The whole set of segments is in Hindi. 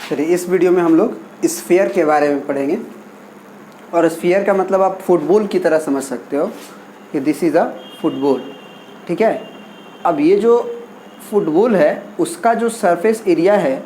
चलिए इस वीडियो में हम लोग स्फीयर के बारे में पढ़ेंगे। और स्फीयर का मतलब आप फुटबॉल की तरह समझ सकते हो कि दिस इज़ अ फुटबॉल। ठीक है। अब ये जो फुटबॉल है उसका जो सरफेस एरिया है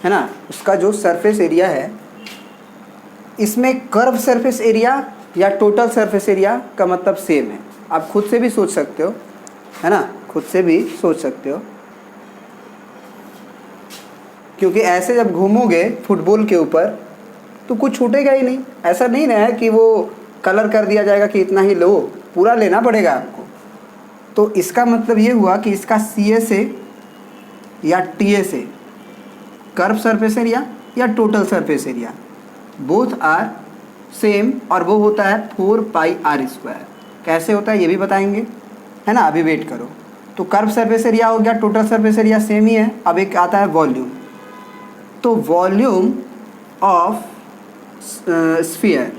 ना, उसका जो सरफेस एरिया है, इसमें कर्व सरफेस एरिया या टोटल सरफेस एरिया का मतलब सेम है। आप खुद से भी सोच सकते हो, है ना, खुद से भी सोच सकते हो, क्योंकि ऐसे जब घूमोगे फुटबॉल के ऊपर तो कुछ छूटेगा ही नहीं। ऐसा नहीं ना है कि वो कलर कर दिया जाएगा कि इतना ही लो, पूरा लेना पड़ेगा आपको। तो इसका मतलब ये हुआ कि इसका CA से या TA से कर्व सरफेस एरिया या total surface area both are same, और वो होता है 4πr²। कैसे होता है ये भी बताएंगे, है ना। अभी वेट करो। तो कर्व सरफेस एरिया हो गया, टोटल सरफेस एरिया सेम ही है। अब एक आता है वॉल्यूम। तो वॉल्यूम ऑफ स्फीयर,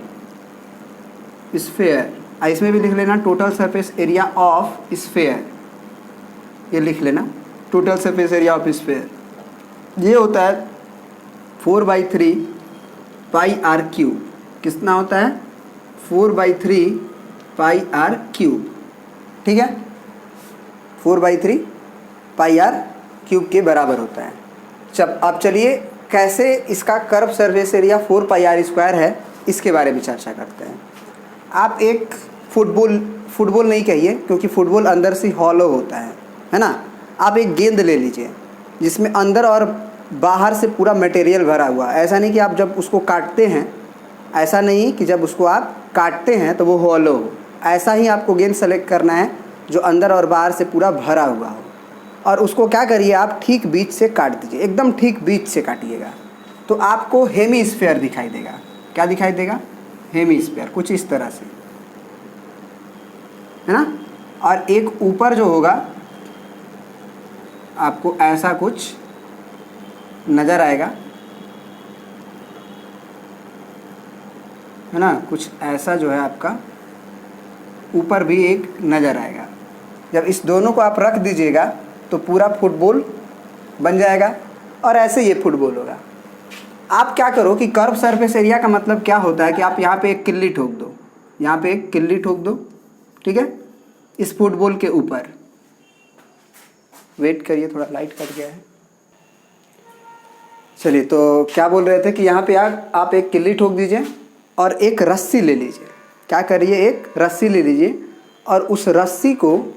इसमें भी लिख लेना total surface area of sphere, ये लिख लेना total surface area of sphere. ये होता है 4/3πr³। कितना होता है? 4/3πr³। ठीक है, 4/3πr³ के बराबर होता है। अब चलिए कैसे इसका कर्व सरफेस एरिया 4πr² है इसके बारे में चर्चा करते हैं। आप एक फुटबॉल नहीं कहिए, क्योंकि फुटबॉल अंदर से हॉलो होता है ना। आप एक गेंद ले लीजिए जिसमें अंदर और बाहर से पूरा मटेरियल भरा हुआ। ऐसा नहीं कि आप जब उसको काटते हैं, ऐसा नहीं कि जब उसको आप काटते हैं तो वो हॉलो हो। ऐसा ही आपको गेंद सेलेक्ट करना है जो अंदर और बाहर से पूरा भरा हुआ हो। और उसको क्या करिए, आप ठीक बीच से काट दीजिए, एकदम ठीक बीच से काटिएगा तो आपको हेमीस्फीयर दिखाई देगा। क्या दिखाई देगा? हेमीस्फीयर, कुछ इस तरह से, है ना। और एक ऊपर जो होगा आपको ऐसा कुछ नज़र आएगा, है ना, कुछ ऐसा जो है आपका ऊपर भी एक नज़र आएगा। जब इस दोनों को आप रख दीजिएगा तो पूरा फुटबॉल बन जाएगा, और ऐसे ये फुटबॉल होगा। आप क्या करो कि कर्व सरफेस एरिया का मतलब क्या होता है कि आप यहाँ पे एक किल्ली ठोक दो, यहाँ पे एक किल्ली ठोक दो, ठीक है, इस फुटबॉल के ऊपर। वेट करिए, थोड़ा लाइट कट गया है। चलिए, तो क्या बोल रहे थे कि यहाँ पे आप एक किल्ली ठोक दीजिए और एक रस्सी ले लीजिए। क्या करिए, एक रस्सी ले लीजिए और उस रस्सी को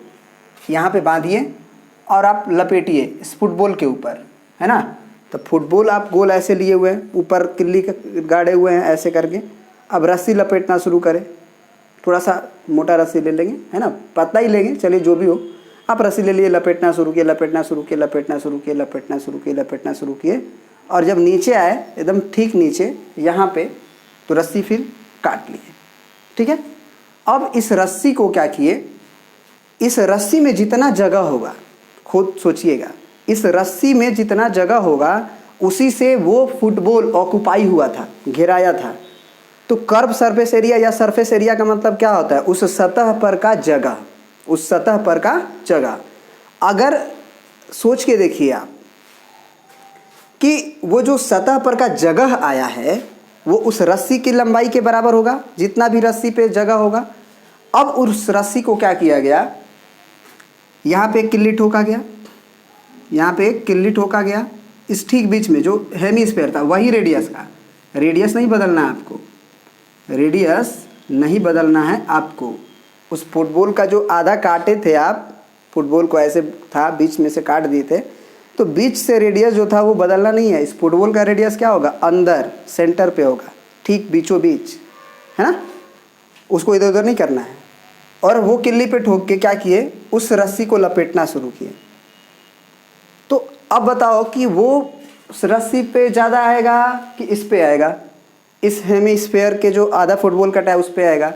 यहाँ पे बांधिए और आप लपेटिए इस फुटबॉल के ऊपर, है ना। तो फुटबॉल आप गोल ऐसे लिए हुए हैं, ऊपर किल्ली के गाड़े हुए हैं ऐसे करके। अब रस्सी लपेटना शुरू करें। थोड़ा सा मोटा रस्सी ले लेंगे, है ना, पतला ही लेंगे, चलिए जो भी हो। आप रस्सी ले लिए, लपेटना शुरू किए, लपेटना शुरू किए, लपेटना शुरू किए, लपेटना शुरू किए, लपेटना शुरू किए, और जब नीचे आए एकदम ठीक नीचे यहाँ पे, तो रस्सी फिर काट लिए। ठीक है। अब इस रस्सी को क्या किए, इस रस्सी में जितना जगह होगा, खुद सोचिएगा, इस रस्सी में जितना जगह होगा उसी से वो फुटबॉल ऑक्युपाई हुआ था, घेराया था। तो कर्व सरफेस एरिया या सरफेस एरिया का मतलब क्या होता है? उस सतह पर का जगह, उस सतह पर का जगह। अगर सोच के देखिए आप कि वो जो सतह पर का जगह आया है वो उस रस्सी की लंबाई के बराबर होगा, जितना भी रस्सी पे जगह होगा। अब उस रस्सी को क्या किया गया, यहाँ पे एक किल्ली ठोका गया, यहाँ पे एक किल्ली ठोका गया, इस ठीक बीच में जो हेमीस्फीयर था वही रेडियस का। रेडियस नहीं बदलना है आपको, रेडियस नहीं बदलना है आपको। उस फुटबॉल का जो आधा काटे थे आप, फुटबॉल को ऐसे था बीच में से काट दिए थे, तो बीच से रेडियस जो था वो बदलना नहीं है। इस फुटबॉल का रेडियस क्या होगा? अंदर सेंटर पे होगा, ठीक बीचों बीच, है ना। उसको इधर उधर नहीं करना है। और वो किल्ली पे ठोक के क्या किए, उस रस्सी को लपेटना शुरू किए। तो अब बताओ कि वो उस रस्सी पे ज़्यादा आएगा कि इस पे आएगा? इस हेमीस्फीयर के जो आधा फुटबॉल कटा है उस पे आएगा।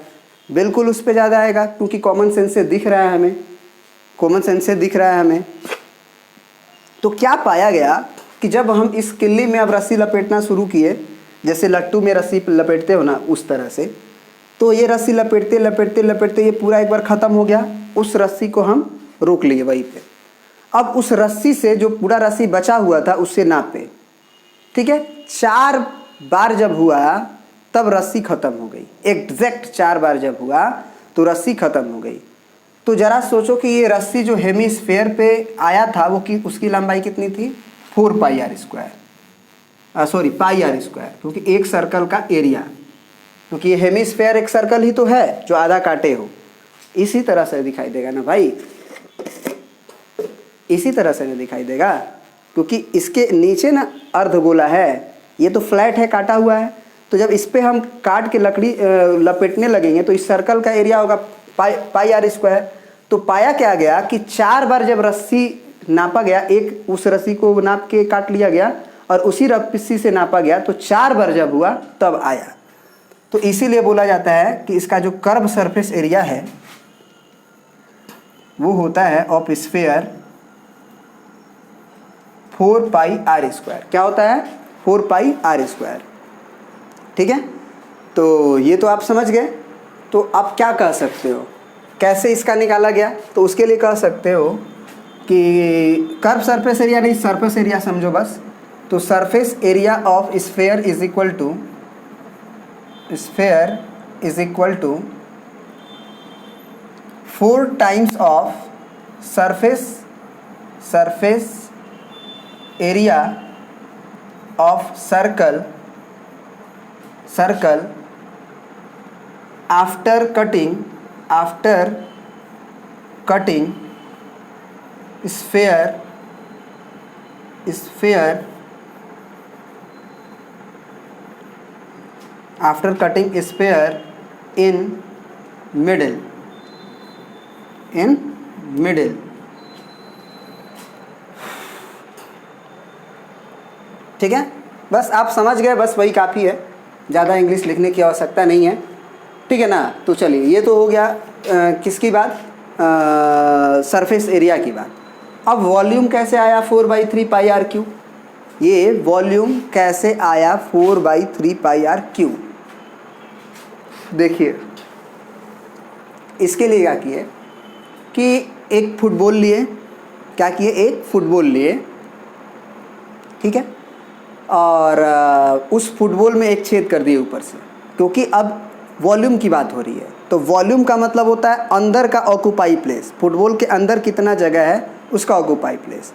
बिल्कुल उस पे ज़्यादा आएगा, क्योंकि कॉमन सेंस से दिख रहा है हमें, कॉमन सेंस से दिख रहा है हमें। तो क्या पाया गया कि जब हम इस किल्ली में अब रस्सी लपेटना शुरू किए, जैसे लट्टू में रस्सी लपेटते हो ना उस तरह से, तो ये रस्सी लपेटते लपेटते लपेटते ये पूरा एक बार ख़त्म हो गया। उस रस्सी को हम रोक लिए वहीं पे। अब उस रस्सी से जो पूरा रस्सी बचा हुआ था उससे नापे, ठीक है, 4 बार जब हुआ तब रस्सी खत्म हो गई। एग्जैक्ट 4 बार जब हुआ तो रस्सी खत्म हो गई। तो जरा सोचो कि ये रस्सी जो हेमिस्फेयर पे आया था वो कि उसकी लंबाई कितनी थी, 4 pi R square, sorry pi R square, क्योंकि एक सर्कल का एरिया, क्योंकि ये हेमिस्फेयर एक सर्कल ही तो है जो आधा काटे हो। इसी तरह से दिखाई देगा ना भाई, इसी तरह से नहीं दिखाई देगा, क्योंकि इसके नीचे ना अर्धगोला है, ये तो फ्लैट है, काटा हुआ है। तो जब इस पे हम काट के लकड़ी लपेटने लगेंगे तो इस सर्कल का एरिया होगा पाई आर स्क्वायर। तो पाया क्या गया कि 4 बार जब रस्सी नापा गया, एक उस रस्सी को नाप के काट लिया गया और उसी रस्सी से नापा गया, तो 4 बार जब हुआ तब आया। तो इसीलिए बोला जाता है कि इसका जो कर्व सरफेस एरिया है वो होता है of sphere 4 pi R square. क्या होता है, 4 पाई आर स्क्वायर। ठीक है, तो ये तो आप समझ गए। तो आप क्या कह सकते हो, कैसे इसका निकाला गया, तो उसके लिए कह सकते हो कि कर्व सरफेस एरिया नहीं, सरफेस एरिया समझो बस। तो surface area of sphere is equal to 4 times of surface area of circle after cutting sphere in middle. ठीक है, बस आप समझ गए, बस वही काफ़ी है, ज़्यादा इंग्लिश लिखने की आवश्यकता नहीं है। ठीक है ना। तो चलिए, ये तो हो गया किसकी बात, सरफेस एरिया की बात। अब वॉल्यूम कैसे आया 4/3 पाई आर क्यू। ये वॉल्यूम कैसे आया 4/3 पाई आर क्यू, देखिए इसके लिए क्या किए कि एक फुटबॉल लिए, क्या किए, एक फुटबॉल लिए, ठीक है, और उस फुटबॉल में एक छेद कर दिए ऊपर से, क्योंकि अब वॉल्यूम की बात हो रही है। तो वॉल्यूम का मतलब होता है अंदर का ऑक्यूपाई प्लेस, फुटबॉल के अंदर कितना जगह है उसका ऑक्यूपाई प्लेस।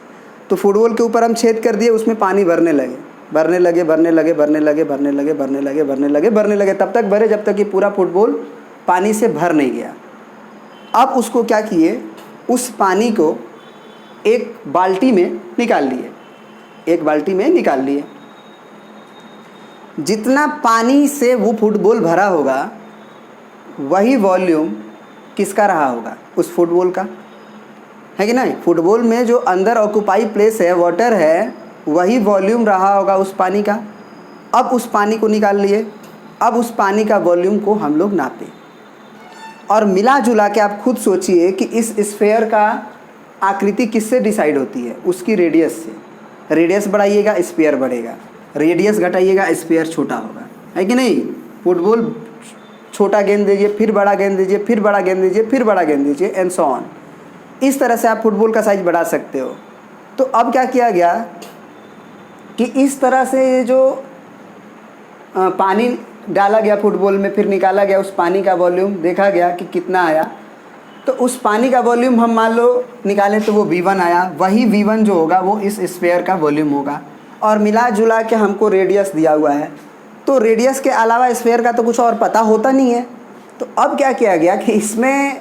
तो फुटबॉल के ऊपर हम छेद कर दिए, उसमें पानी भरने लगे, तब तक भरे जब तक कि पूरा फुटबॉल पानी से भर नहीं गया। अब उसको क्या किए, उस पानी को एक बाल्टी में निकाल लिए, जितना पानी से वो फुटबॉल भरा होगा वही वॉल्यूम किसका रहा होगा, उस फुटबॉल का, है कि नहीं। फुटबॉल में जो अंदर ऑक्यूपाई प्लेस है, वाटर है, वही वॉल्यूम रहा होगा उस पानी का। अब उस पानी को निकाल लिए, अब उस पानी का वॉल्यूम को हम लोग नापें और मिला जुला के आप खुद सोचिए कि इस स्फेयर का आकृति किससे डिसाइड होती है, उसकी रेडियस से। रेडियस बढ़ाइएगा स्फेयर बढ़ेगा, रेडियस घटाइएगा स्फेयर छोटा होगा, है कि नहीं। फुटबॉल छोटा गेंद दीजिए, फिर बड़ा गेंद दीजिए, फिर बड़ा गेंद दीजिए, फिर बड़ा गेंद दीजिए, एंड सो ऑन। इस तरह से आप फुटबॉल का साइज बढ़ा सकते हो। तो अब क्या किया गया कि इस तरह से जो पानी डाला गया फुटबॉल में, फिर निकाला गया उस पानी का वॉल्यूम, देखा गया कि कितना आया। तो उस पानी का वॉल्यूम हम मान लो निकालें तो वो V1 आया, वही V1 जो होगा वो इस स्फेयर का वॉल्यूम होगा। और मिला जुला के हमको रेडियस दिया हुआ है, तो रेडियस के अलावा स्फेयर का तो कुछ और पता होता नहीं है। तो अब क्या किया गया कि इसमें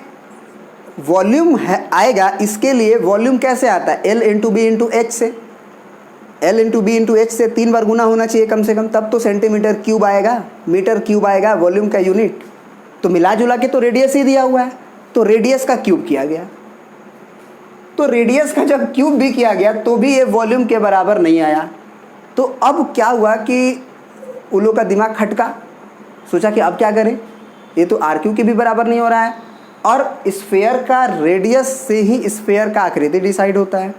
वॉल्यूम है आएगा, इसके लिए वॉल्यूम कैसे आता है, L into B into H से। L into B into H से 3 बार गुना होना चाहिए कम से कम, तब तो सेंटीमीटर क्यूब आएगा, मीटर क्यूब आएगा वॉल्यूम का यूनिट। तो मिला जुला के तो रेडियस ही दिया हुआ है, तो रेडियस का क्यूब किया गया। तो रेडियस का जब क्यूब भी किया गया तो भी ये वॉल्यूम के बराबर नहीं आया। तो अब क्या हुआ कि उन लोग का दिमाग खटका, सोचा कि अब क्या करें, ये तो आर क्यू के भी बराबर नहीं हो रहा है, और स्फेयर का रेडियस से ही स्फेयर का आकृति डिसाइड होता है।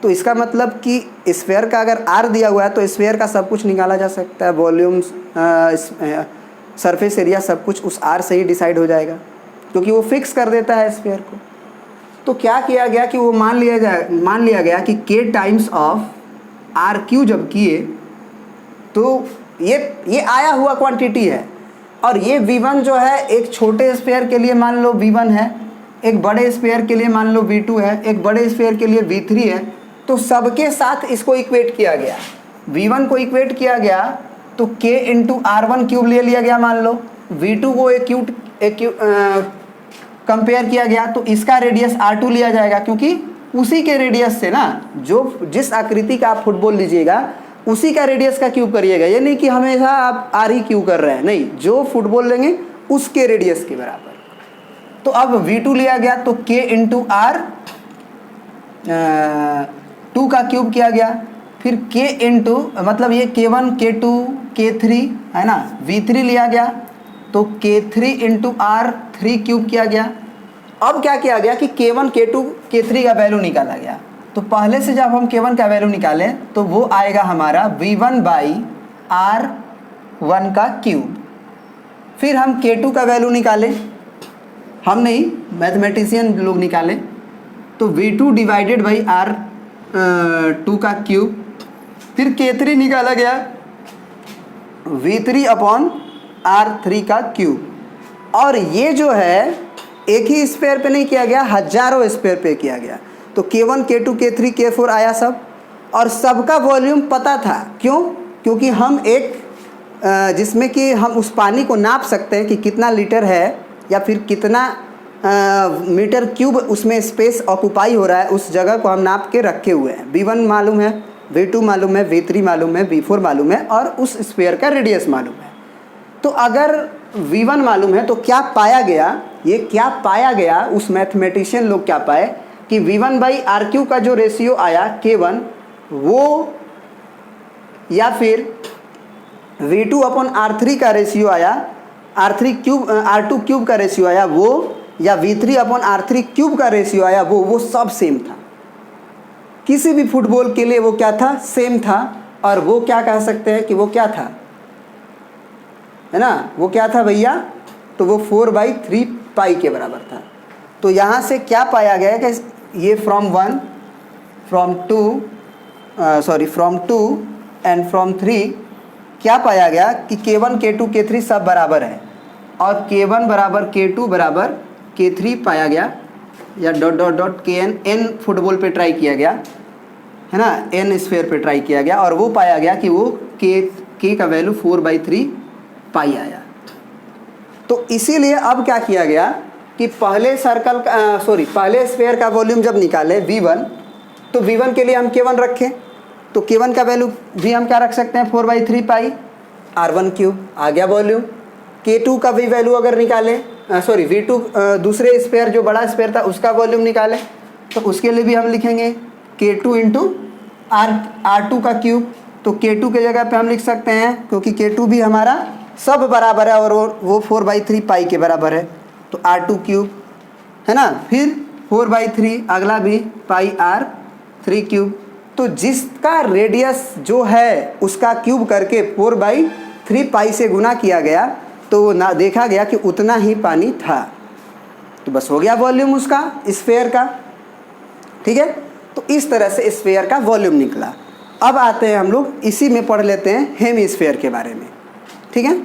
तो इसका मतलब कि स्फेयर का अगर आर दिया हुआ है तो स्फेयर का सब कुछ निकाला जा सकता है, वॉल्यूम, सरफेस एरिया, सब कुछ उस आर से ही डिसाइड हो जाएगा, क्योंकि वो फिक्स कर देता है स्फेयर को। तो क्या किया गया कि वो मान लिया गया कि k times of R Q जब किए तो ये आया हुआ क्वांटिटी है। और ये V1 जो है एक छोटे स्फीयर के लिए मान लो V1 है, एक बड़े स्फीयर के लिए मान लो V2 है, एक बड़े स्फीयर के लिए V3 है। तो सबके साथ इसको इक्वेट किया गया, V1 को इक्वेट किया गया तो K इंटू R1 क्यूब ले लिया गया मान लो, V2 को कंपेयर किया गया तो इसका रेडियस R2 लिया जाएगा, क्योंकि उसी के रेडियस से ना, जो जिस आकृति का आप फुटबॉल लीजिएगा उसी का रेडियस का क्यूब करिएगा। ये नहीं कि हमेशा आप R ही क्यूब कर रहे हैं, नहीं, जो फुटबॉल लेंगे उसके रेडियस के बराबर। तो अब V2 लिया गया तो K इंटू R 2 का क्यूब किया गया, फिर K इंटू मतलब ये K1 K2 K3 है ना, V3 लिया गया तो K3 इंटू R 3 क्यूब किया गया। अब क्या किया गया कि K1 K2 K3 का वैल्यू निकाला गया। तो पहले से जब हम K1 का वैल्यू निकालें तो वो आएगा हमारा V1 बाई R1 का क्यूब। फिर हम K2 का वैल्यू निकालें, हम नहीं, मैथमेटिशियन लोग निकाले, तो V2 डिवाइडेड बाई R2 का क्यूब। फिर K3 निकाला गया V3 अपॉन R3 का क्यूब। और ये जो है एक ही स्पेयर पे नहीं किया गया, हजारों स्पेयर पे किया गया। तो K1 K2 K3 K4 आया सब, और सबका वॉल्यूम पता था। क्यों? क्योंकि हम एक जिसमें कि हम उस पानी को नाप सकते हैं कि कितना लीटर है या फिर कितना मीटर क्यूब उसमें स्पेस ऑक्यूपाई हो रहा है, उस जगह को हम नाप के रखे हुए हैं। V1 मालूम है, V2 मालूम है, V3 मालूम है, V4 मालूम है, और उस स्फीयर का रेडियस मालूम है। तो अगर V1 मालूम है तो क्या पाया गया, ये क्या पाया गया, उस मैथमेटिशियन लोग क्या पाए कि V1 बाई RQ का जो रेशियो आया K1 वो, या फिर V2 अपॉन R3 का रेशियो आया, R2 क्यूब का रेशियो आया वो, या V3 अपॉन R3 क्यूब का रेशियो आया वो सब सेम था। किसी भी फुटबॉल के लिए वो क्या था, सेम था। और वो क्या कह सकते हैं कि वो क्या था, है ना, वो क्या था भैया, तो वो 4/3 पाई के बराबर था। तो यहाँ से क्या पाया गया कि ये फ्रॉम 2 एंड फ्रॉम 3 क्या पाया गया कि K1 K2 K3 सब बराबर है, और K1 बराबर K2 बराबर K3 पाया गया, या डॉट Kn n फुटबॉल पे ट्राई किया गया, है ना, n स्फीयर पे ट्राई किया गया, और वो पाया गया कि वो K का वैल्यू 4/3 पाई आया। तो इसीलिए अब क्या किया गया कि पहले पहले स्फीयर का वॉल्यूम जब निकाले V1, तो V1 के लिए हम K1 रखें, तो K1 का वैल्यू भी हम क्या रख सकते हैं, 4/3 पाई R1 क्यूब आ गया वॉल्यूम। K2 का भी वैल्यू अगर निकालें, V2 दूसरे स्फीयर जो बड़ा स्फीयर था उसका वॉल्यूम निकालें, तो उसके लिए भी हम लिखेंगे K2 इंटू R2 का क्यूब। तो K2 के जगह पे हम लिख सकते हैं, क्योंकि K2 भी हमारा सब बराबर है और वो 4/3 पाई के बराबर है, तो R2 क्यूब, है ना, फिर 4/3 अगला भी पाई R3 क्यूब। तो जिसका रेडियस जो है उसका क्यूब करके 4/3 पाई से गुना किया गया, तो ना देखा गया कि उतना ही पानी था। तो बस हो गया वॉल्यूम उसका स्फीयर का, ठीक है। तो इस तरह से स्फीयर का वॉल्यूम निकला। अब आते हैं हम लोग इसी में पढ़ लेते हैं हेमी स्फीयर के बारे में, ठीक है।